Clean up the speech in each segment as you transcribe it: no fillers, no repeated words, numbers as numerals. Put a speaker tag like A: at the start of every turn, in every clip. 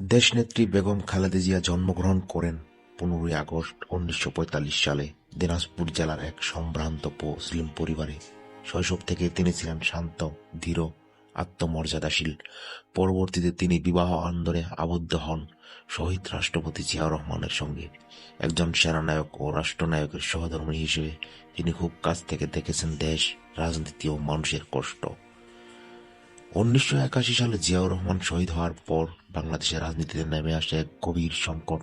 A: দেশনেত্রী বেগম খালেদা জিয়া জন্মগ্রহণ করেন 15 আগস্ট 1945 সালে দিনাজপুর জেলার এক সম্ভ্রান্ত মুসলিম পরিবারে। শৈশব থেকে তিনি ছিলেন শান্ত, ধীর, আত্মমর্যাদাশীল। পরবর্তীতে তিনি বিবাহ আন্দোলনে আবদ্ধ হন শহীদ রাষ্ট্রপতি জিয়াউর রহমানের সঙ্গে। একজন সেনানায়ক ও রাষ্ট্রনায়কের সহধর্মিণী হিসেবে তিনি খুব কাছ থেকে দেখেছেন দেশ, রাজনীতি ও মানুষের কষ্ট। 1981 সালে জিয়াউর রহমান শহীদ হওয়ার পর বাংলাদেশের রাজনীতিতে নেমে আসে এক গভীর সংকট।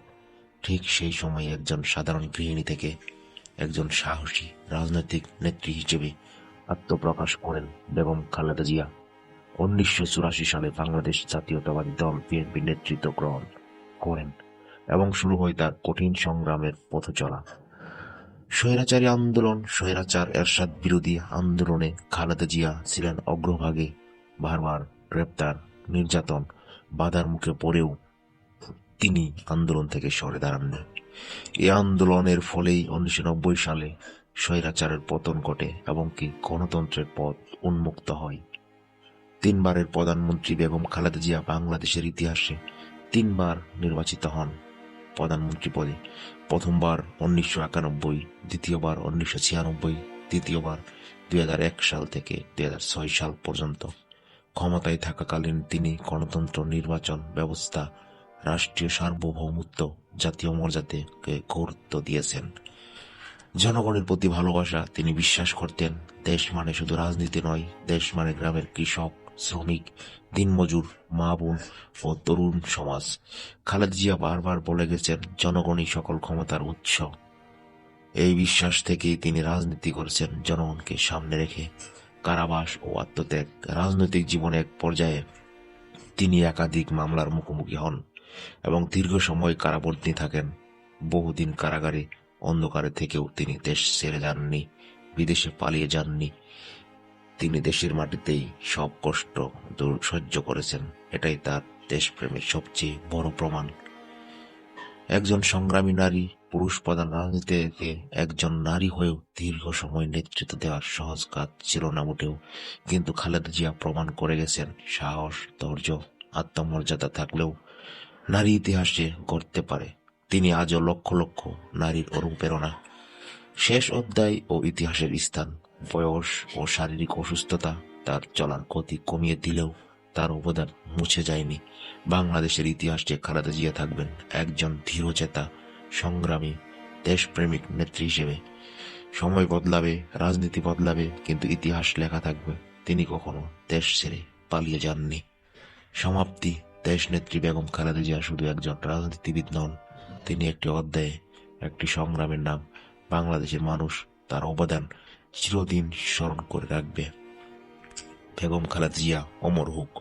A: ঠিক সেই সময়ে একজন সাধারণ গৃহিণী থেকে একজন সাহসী রাজনৈতিক নেত্রী হিসেবে আত্মপ্রকাশ করেন বেগম খালেদা জিয়া। 1984 সালে বাংলাদেশ জাতীয়তাবাদী দল বিএনপি নেতৃত্ব গ্রহণ করেন এবং শুরু হয় তার কঠিন সংগ্রামের পথ চলা। স্বৈরাচারী আন্দোলন, স্বৈরাচার এরশাদ বিরোধী আন্দোলনে খালেদা জিয়া ছিলেন অগ্রভাগে। বারবার গ্রেপ্তার, নির্যাতন, বাধার মুখে পড়েও তিনি আন্দোলন থেকে সরে দাঁড়াননি। এই আন্দোলনের ফলেই 1990 সালে স্বৈরাচারের পতন ঘটে এবং কি গণতন্ত্রের পথ উন্মুক্ত হয়। 3বারের প্রধানমন্ত্রী বেগম খালেদা জিয়া বাংলাদেশের ইতিহাসে 3বার নির্বাচিত হন প্রধানমন্ত্রী পদে। প্রথমবার 1991, দ্বিতীয়বার 1996, তৃতীয়বার 2001 সাল থেকে 2006 সাল পর্যন্ত। ক্ষমতায় থাকাকালীন তিনি গণতন্ত্র, নির্বাচন ব্যবস্থা, রাষ্ট্রীয় সার্বভৌমত্ব, জাতীয় মর্যাদাকে গুরুত্ব দিয়েছেন। জনগণের প্রতি ভালোবাসা। তিনি বিশ্বাস করতেন দেশ মানে শুধু রাজনীতি নয়, দেশ মানে গ্রামের কৃষক, শ্রমিক, দিনমজুর, মা বোন ও তরুণ সমাজ। খালেদা জিয়া বারবার বলে গেছেন জনগণই সকল ক্ষমতার উৎস। এই বিশ্বাস থেকেই তিনি রাজনীতি করেছেন জনগণকে সামনে রেখে। কারাবাস ও আত্মত্যাগ। রাজনৈতিক জীবনে এক পর্যায়ে তিনি একাধিক মামলার মুখোমুখি হন এবং দীর্ঘ সময় কারাবন্দী থাকেন। বহুদিন কারাগারে অন্ধকারে থেকেও তিনি দেশ ছেড়ে যাননি, বিদেশে পালিয়ে যাননি। তিনি দেশের মাটিতেই সব কষ্ট সহ্য করেছেন। এটাই তার দেশপ্রেমের সবচেয়ে বড় প্রমাণ। একজন সংগ্রামী নারী, পুরুষ প্রধান রাজনীতিতে একজন নারী হয়েও দীর্ঘ সময় নেতৃত্ব দেওয়ার সহজ কাজ ছিল না মোটেও। কিন্তু খালেদা জিয়া প্রমাণ করে গেছেন সাহস, ধৈর্য, আত্মমর্যাদা থাকলেও নারী ইতিহাসে গড়তে পারে। তিনি আজও লক্ষ লক্ষ নারীর অনুপ্রেরণা। শেষ অধ্যায় ও ইতিহাসের স্থান। বয়স ও শারীরিক অসুস্থতা তার চলার গতি কমিয়ে দিলেও তার অবদান মুছে যায়নি। বাংলাদেশের ইতিহাসে খালেদা জিয়া থাকবেন একজন ধীরচেতা, সংগ্রামী, দেশপ্রেমিক নেত্রী হিসেবে। সময় বদলাবে, রাজনীতি বদলাবে, কিন্তু ইতিহাস লেখা থাকবে তিনি কখনো দেশ ছেড়ে পালিয়ে যাননি। সমাপ্তি। দেশনেত্রী বেগম খালেদা জিয়া শুধু একজন রাজনীতিবিদ নন, তিনি একটি অধ্যায়ে, একটি সংগ্রামের নাম। বাংলাদেশের মানুষ তার অবদান চিরদিন স্মরণ করে রাখবে। বেগম খালেদা জিয়া অমর হোক।